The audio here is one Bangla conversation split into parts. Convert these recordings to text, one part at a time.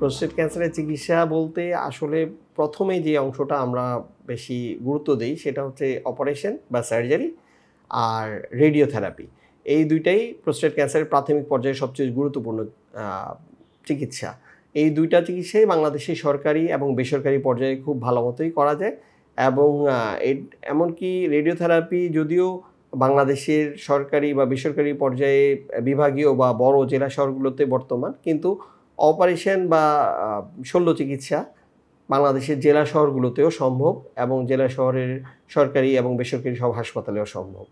প্রোস্টেট ক্যান্সারের চিকিৎসা বলতে আসলে প্রথমে যে অংশটা আমরা বেশি গুরুত্ব দেই সেটা হচ্ছে অপারেশন বা সার্জারি আর রেডিওথেরাপি। এই দুইটাই প্রোস্টেট ক্যান্সারের প্রাথমিক পর্যায়ে সবচেয়ে গুরুত্বপূর্ণ চিকিৎসা। এই দুইটা চিকিৎসাই বাংলাদেশে সরকারি এবং বেসরকারি পর্যায়ে খুব ভালো মতোই করা যায় এবং এমনকি রেডিওথেরাপি যদিও বাংলাদেশের সরকারি বা বেসরকারি পর্যায়ে বিভাগীয় বা বড় জেলা শহরগুলোতে বর্তমান, কিন্তু অপারেশন বা শল্য চিকিৎসা বাংলাদেশের জেলা শহরগুলোতেও সম্ভব এবং জেলা শহরের সরকারি এবং বেসরকারি সব হাসপাতালেও সম্ভব।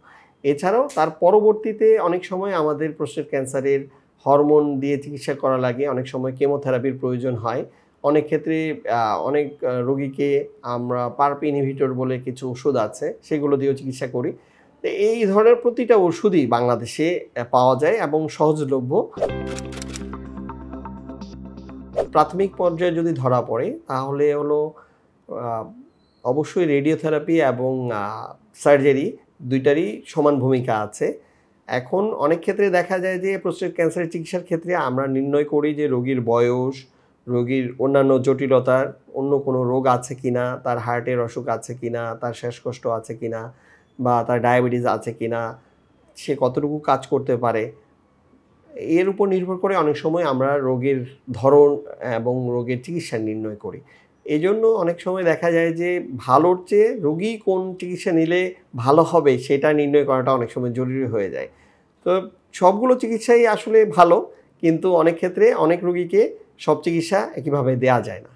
এছাড়াও তার পরবর্তীতে অনেক সময় আমাদের প্রোস্টেট ক্যান্সারের হরমোন দিয়ে চিকিৎসা করা লাগে, অনেক সময় কেমোথেরাপির প্রয়োজন হয়। অনেক ক্ষেত্রে অনেক রোগীকে আমরা পার্প ইনহিবিটর বলে কিছু ওষুধ আছে, সেগুলো দিয়েও চিকিৎসা করি। তো এই ধরনের প্রতিটা ওষুধই বাংলাদেশে পাওয়া যায় এবং সহজলভ্য। প্রাথমিক পর্যায়ে যদি ধরা পড়ে তাহলে হলো অবশ্যই রেডিওথেরাপি এবং সার্জারি দুইটারই সমান ভূমিকা আছে। এখন অনেক ক্ষেত্রে দেখা যায় যে প্রোস্টেট ক্যান্সারের চিকিৎসার ক্ষেত্রে আমরা নির্ণয় করি যে রোগীর বয়স, রোগীর অন্যান্য জটিলতার অন্য কোনো রোগ আছে কিনা, তার হার্টের অসুখ আছে কিনা, তার শ্বাসকষ্ট আছে কিনা, বা তার ডায়াবেটিস আছে কিনা, সে কতটুকু কাজ করতে পারে, এর উপর নির্ভর করে অনেক সময় আমরা রোগের ধরন এবং রোগের চিকিৎসা নির্ণয় করি। এজন্য অনেক সময় দেখা যায় যে ভালোর চেয়ে রোগী কোন চিকিৎসা নিলে ভালো হবে সেটা নির্ণয় করাটা অনেক সময় জরুরি হয়ে যায়। তো সবগুলো চিকিৎসাই আসলে ভালো, কিন্তু অনেক ক্ষেত্রে অনেক রোগীকে সব চিকিৎসা একইভাবে দেওয়া যায় না।